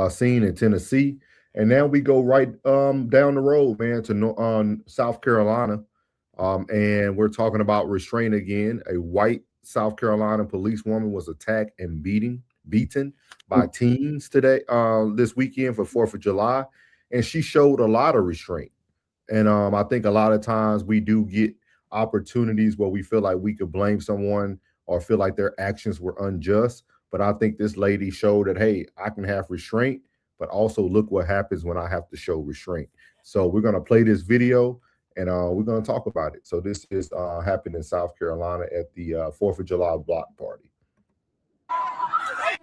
scene in Tennessee. And now we go right down the road, man, to South Carolina. And we're talking about restraint again. A white South Carolina policewoman was attacked and beaten by teens this weekend for 4th of July. And she showed a lot of restraint. And I think a lot of times we do get opportunities where we feel like we could blame someone or feel like their actions were unjust. But I think this lady showed that, hey, I can have restraint, but also look what happens when I have to show restraint. So we're going to play this video and we're going to talk about it. So this is happened in South Carolina at the 4th of July block party.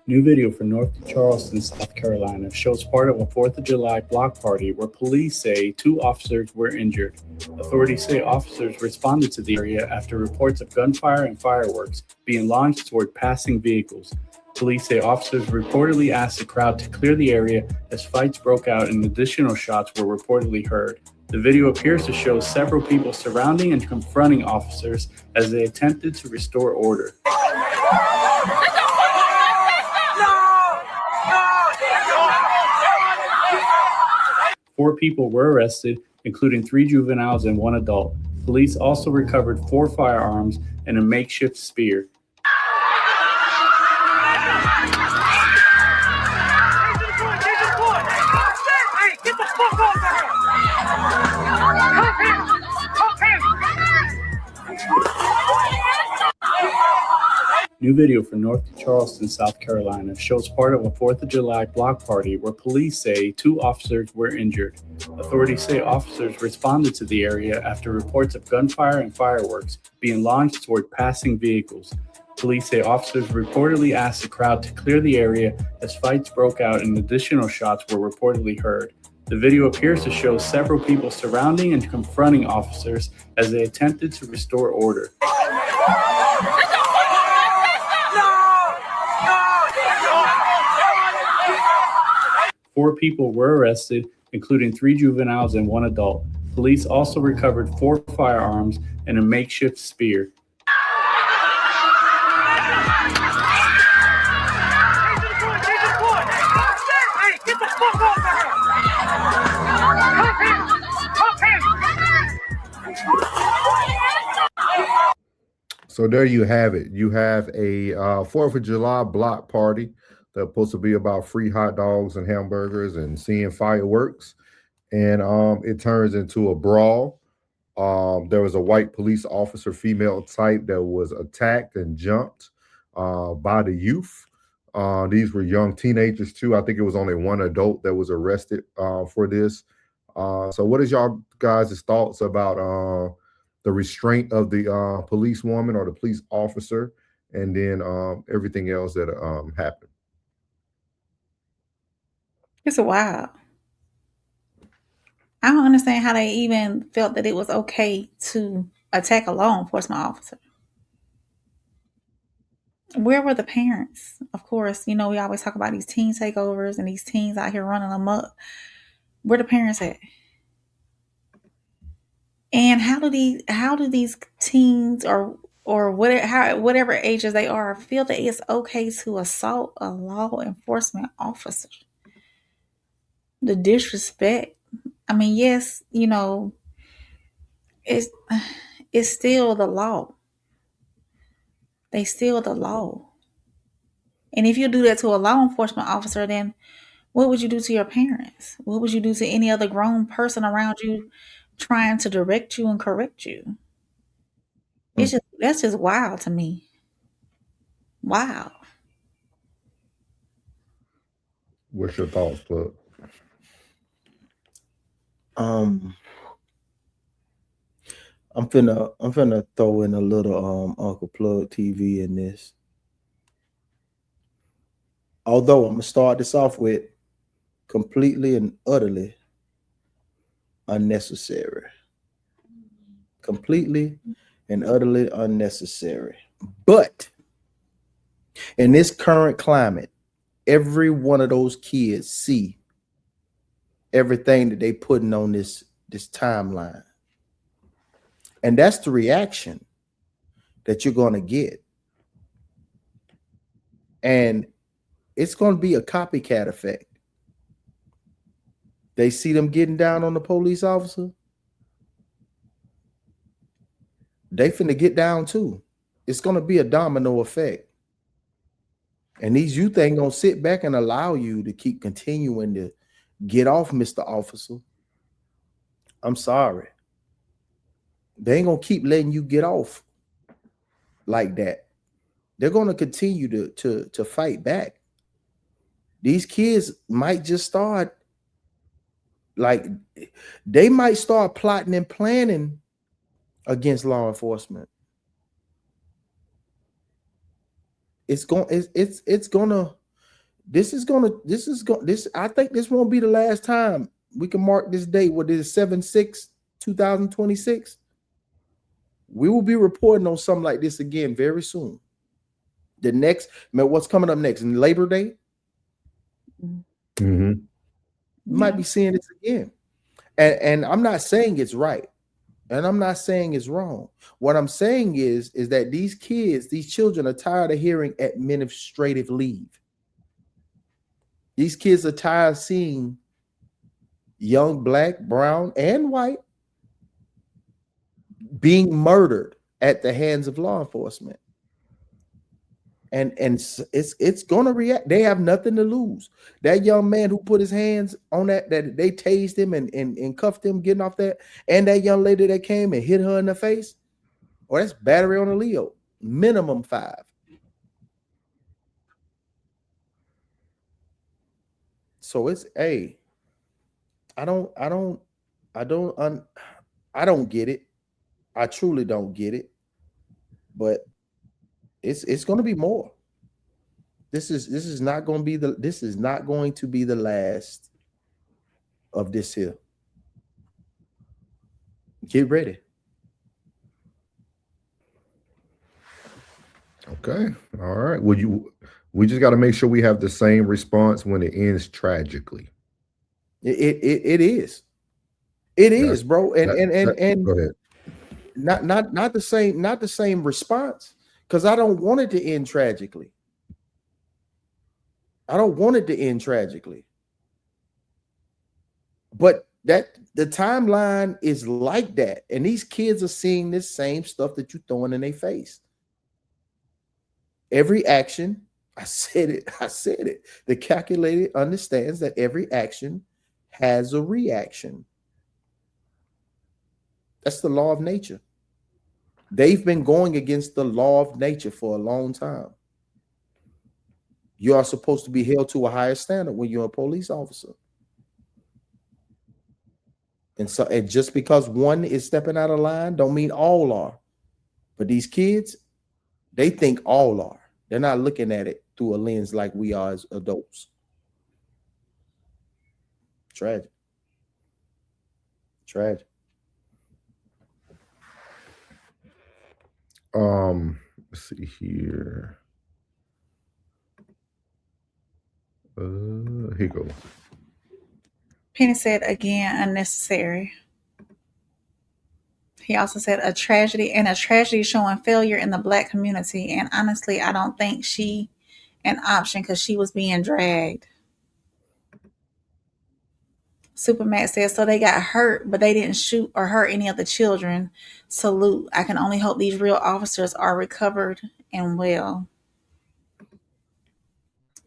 New video from North Charleston, South Carolina shows part of a 4th of July block party where police say 2 officers were injured. Authorities say officers responded to the area after reports of gunfire and fireworks being launched toward passing vehicles. Police say officers reportedly asked the crowd to clear the area as fights broke out and additional shots were reportedly heard. The video appears to show several people surrounding and confronting officers as they attempted to restore order. 4 people were arrested, including 3 juveniles and 1 adult. Police also recovered 4 firearms and a makeshift spear. New video from North Charleston, South Carolina shows part of a 4th of July block party where police say 2 officers were injured. Authorities say officers responded to the area after reports of gunfire and fireworks being launched toward passing vehicles. Police say officers reportedly asked the crowd to clear the area as fights broke out and additional shots were reportedly heard. The video appears to show several people surrounding and confronting officers as they attempted to restore order. 4 people were arrested, including 3 juveniles and 1 adult. Police also recovered 4 firearms and a makeshift spear. So there you have it. You have a 4th of July block party that's supposed to be about free hot dogs and hamburgers and seeing fireworks. And it turns into a brawl. There was a white police officer, female type, that was attacked and jumped by the youth. These were young teenagers too. I think it was only 1 adult that was arrested for this. So what is y'all guys' thoughts about the restraint of the policewoman or the police officer, and then everything else that happened? It's wild. I don't understand how they even felt that it was okay to attack a law enforcement officer. Where were the parents? Of course, we always talk about these teen takeovers and these teens out here running amok. Where the parents at? And how do these teens or whatever ages they are feel that it's okay to assault a law enforcement officer? The disrespect. I mean, yes, it's still the law. They still the law. And if you do that to a law enforcement officer, then what would you do to your parents? What would you do to any other grown person around you trying to direct you and correct you? That's just wild to me. Wow. What's your thoughts, Plug? I'm finna throw in a little Uncle Plug TV in this. Although I'm gonna start this off with completely and utterly unnecessary. Completely and utterly unnecessary. But in this current climate, every one of those kids see everything that they putting on this timeline. And that's the reaction that you're going to get. And it's going to be a copycat effect. They see them getting down on the police officer. They finna get down too. It's gonna be a domino effect. And these youth ain't gonna sit back and allow you to keep continuing to get off, Mr. Officer. I'm sorry. They ain't gonna keep letting you get off like that. They're gonna continue to fight back. These kids might just start, like, they might start plotting and planning against law enforcement. I think this won't be the last time we can mark this date. What is 7/6/2026? We will be reporting on something like this again very soon. The next, man, what's coming up next? Labor Day? Mm-hmm. You might be seeing this again. And I'm not saying it's right. And I'm not saying it's wrong. What I'm saying is that these kids, these children are tired of hearing administrative leave. These kids are tired of seeing young black, brown, and white being murdered at the hands of law enforcement. And it's gonna react. They have nothing to lose. That young man who put his hands on that they tased him and cuffed him getting off that, and that young lady that came and hit her in the face, or that's battery on a Leo, minimum 5. So it's I don't get it. I truly don't get it. But it's going to be more. This is not going to be the last of this here. Get ready. Okay. All right. We just got to make sure we have the same response when it ends tragically. It is. It is, bro. And go ahead. Not the same response, because I don't want it to end tragically. I don't want it to end tragically. But that the timeline is like that, and these kids are seeing this same stuff that you're throwing in their face. Every action, I said it. The calculator understands that every action has a reaction. That's the law of nature. They've been going against the law of nature for a long time. You are supposed to be held to a higher standard when you're a police officer. And just because one is stepping out of line don't mean all are. But these kids, they think all are. They're not looking at it through a lens like we are as adults. Tragic. Let's see here. Here you go. Penny said, again, unnecessary. He also said a tragedy showing failure in the black community. And honestly, I don't think she an option because she was being dragged. Supermax says, so they got hurt, but they didn't shoot or hurt any of the children. Salute. I can only hope these real officers are recovered and well.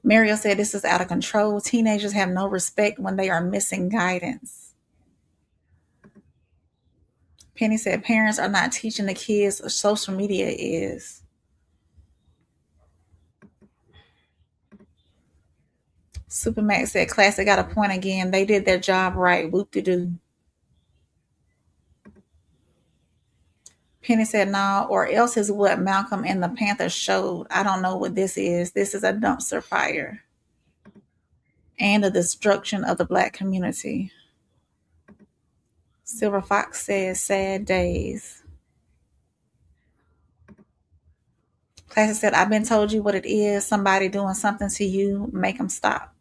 Mario said, this is out of control. Teenagers have no respect when they are missing guidance. Penny said, parents are not teaching the kids what social media is. Supermax said, classic got a point again. They did their job right. Whoop-de-doo. Penny said, no, or else is what Malcolm and the Panthers showed. I don't know what this is. This is a dumpster fire and the destruction of the black community. Silver Fox says, sad days. Classic said, I've been told you what it is. Somebody doing something to you, make them stop.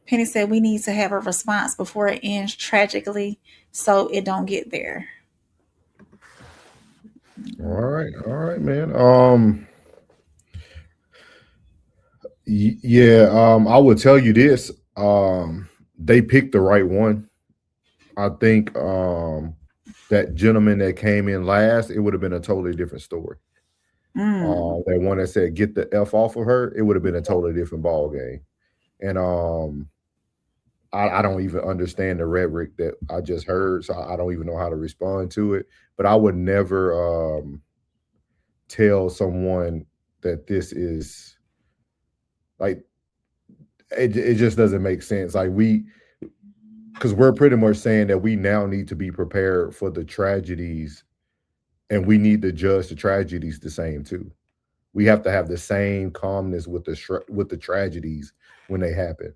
Penny said, we need to have a response before it ends tragically so it don't get there. All right, man. Yeah, I will tell you this. They picked the right one. I think that gentleman that came in last, it would have been a totally different story. That one that said get the F off of her, it would have been a totally different ball game. And I don't even understand the rhetoric that I just heard, so I don't even know how to respond to it. But I would never tell someone that this is like it just doesn't make sense. Like because we're pretty much saying that we now need to be prepared for the tragedies, and we need to judge the tragedies the same too. We have to have the same calmness with the tragedies when they happen.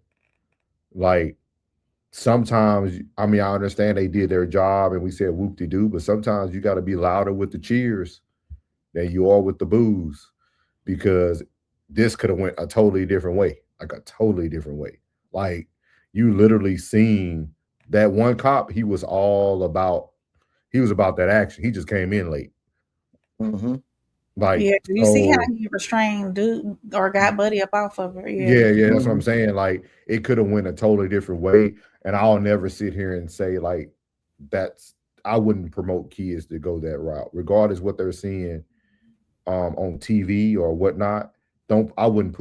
Like sometimes, I mean, I understand they did their job and we said whoop-de-doo, but sometimes you got to be louder with the cheers than you are with the boos, because this could have went a totally different way, like a totally different way. Like you literally seen that one cop, he was about that action. He just came in late. Mm-hmm. Like, yeah, you see how he restrained dude or got Buddy up off of her. Yeah, that's what I'm saying. Like it could have went a totally different way. And I'll never sit here and say like I wouldn't promote kids to go that route, regardless what they're seeing on TV or whatnot. I wouldn't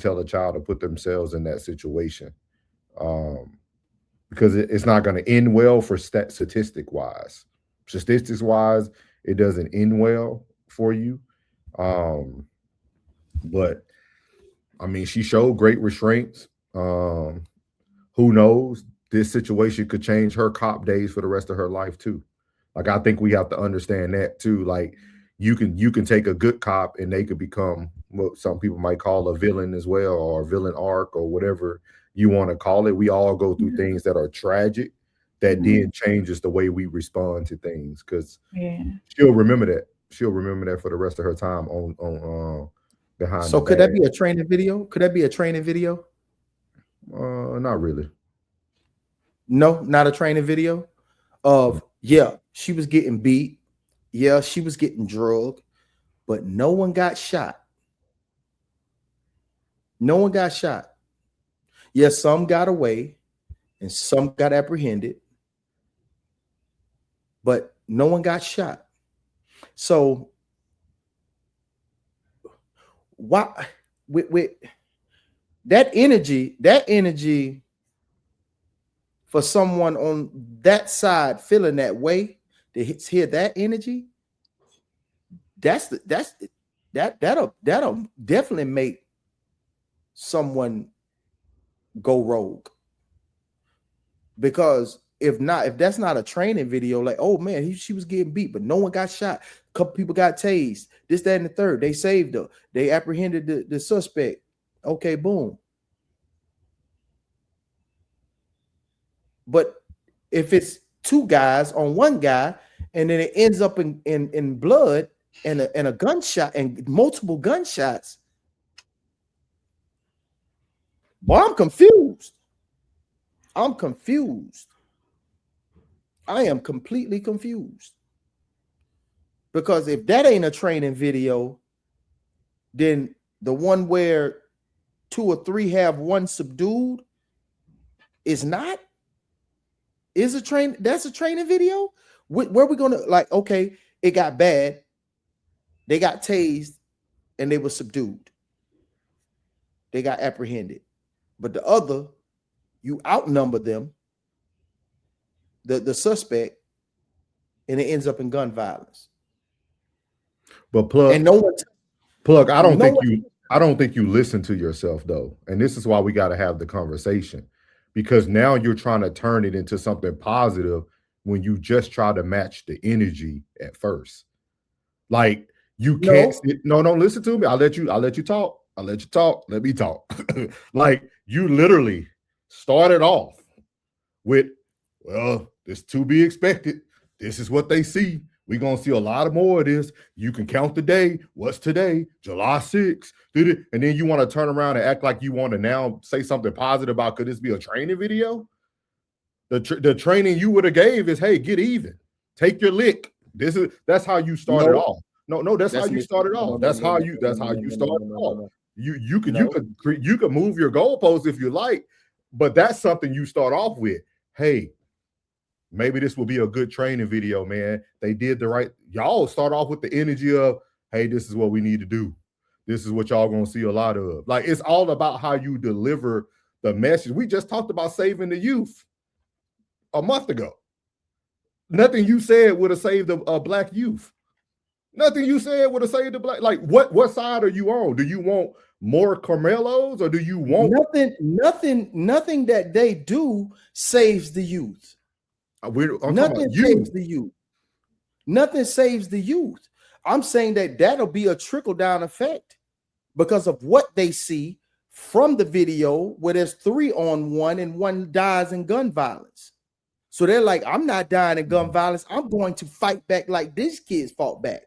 tell a child to put themselves in that situation. Because it's not going to end well for statistics wise, it doesn't end well for you. But I mean, she showed great restraints. Who knows? This situation could change her cop days for the rest of her life too. Like I think we have to understand that too. Like you can take a good cop and they could become what some people might call a villain as well, or a villain arc, or whatever you want to call it. We all go through things that are tragic that then changes the way we respond to things, because she'll remember that. She'll remember that for the rest of her time on behind. So could that be a training video? Could that be a training video? Not really. No, not a training video of she was getting beat. Yeah, she was getting drugged, but no one got shot. No one got shot. Yes, some got away and some got apprehended, but no one got shot. So why with that energy for someone on that side feeling that way, to hear that energy, that'll definitely make someone go rogue. Because if that's not a training video, like, oh man, she was getting beat, but no one got shot. A couple people got tased, this, that, and the third. They saved her. They apprehended the suspect. Okay, boom. But if it's two guys on one guy, and then it ends up in blood and a gunshot and multiple gunshots, boy, I'm confused. I'm confused. I am completely confused. Because if that ain't a training video, then the one where 2 or 3 have one subdued is not. That's a training video. Where we gonna, like, okay, it got bad, they got tased and they were subdued, they got apprehended, but the other, you outnumber them, the suspect, and it ends up in gun violence. But Plug, and no one Plug, I don't think you listen to yourself though, and this is why we got to have the conversation, because now you're trying to turn it into something positive when you just try to match the energy at first. Like you can't. No, listen to me. I'll let you talk. Let me talk. Like you literally started off with, well, this to be expected. This is what they see. We're going to see a lot of more of this. You can count the day. What's today? July 6th. And then you want to turn around and act like you want to now say something positive about, could this be a training video? The training you would have gave is, hey, get even. Take your lick. That's how you started off. No, that's how you started off. That's how you started off. You could move your goalposts if you like, But that's something you start off with. Hey, maybe this will be a good training video, man. They did the right. Y'all start off with the energy of, hey, this is what we need to do. This is what y'all gonna see a lot of. Like, it's all about how you deliver the message. We just talked about saving the youth a month ago. Nothing you said would have saved a black youth. Nothing you said would have saved the black. Like, what side are you on? Do you want more Carmelos, or do you want nothing that they do saves the youth? Nothing saves the youth. Nothing saves the youth. I'm saying that'll be a trickle-down effect because of what they see from the video where there's 3-on-1 and one dies in gun violence. So they're like, I'm not dying in gun violence. I'm going to fight back like these kids fought back.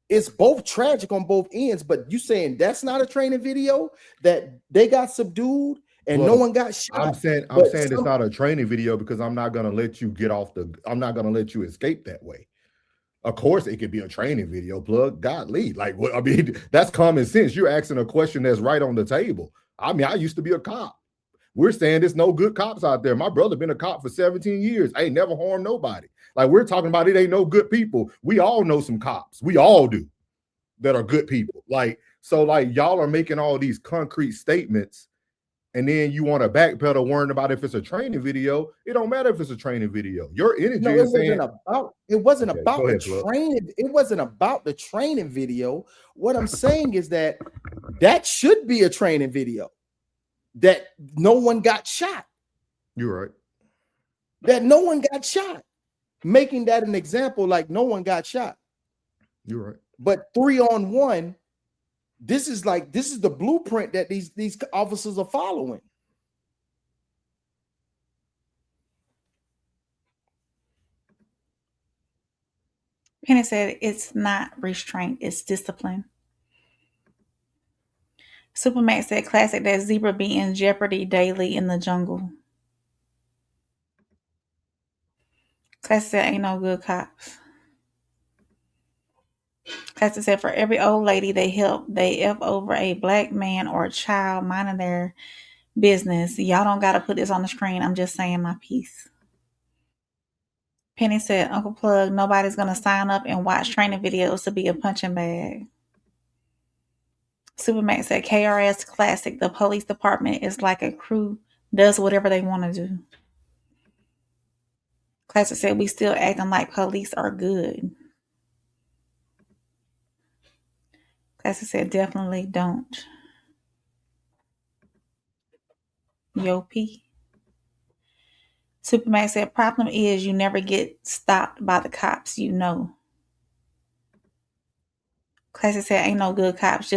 It's both tragic on both ends, but you saying that's not a training video, that they got subdued and no one got shot? I'm saying it's not a training video because I'm not going to let you I'm not going to let you escape that way. Of course, it could be a training video, plug. Godly. Like, what? I mean, that's common sense. You're asking a question that's right on the table. I mean, I used to be a cop. We're saying there's no good cops out there. My brother been a cop for 17 years. Ain't never harmed nobody. Like, we're talking about it ain't no good people. We all know some cops. We all do that are good people. Like, so like y'all are making all these concrete statements and then you want to backpedal worrying about if it's a training video. It don't matter if it's a training video. Your energy is saying it wasn't about the training. It wasn't about the training video. What I'm saying is that should be a training video. That no one got shot. You're right. That no one got shot. Making that an example, like no one got shot. You're right. But 3-on-1, this is the blueprint that these officers are following. Penny said it's not restraint, it's discipline. Supermax said classic that zebra be in jeopardy daily in the jungle. Classic said ain't no good cops. Classic said for every old lady they help, they F over a black man or a child minding their business. Y'all don't got to put this on the screen. I'm just saying my piece. Penny said, Uncle Plug, nobody's going to sign up and watch training videos to be a punching bag. Supermax said, KRS classic. The police department is like a crew, does whatever they want to do. Classic said, we still acting like police are good. Classic said, definitely don't. Yo, P. Supermax said, problem is you never get stopped by the cops, you know. Classic said, ain't no good cops, just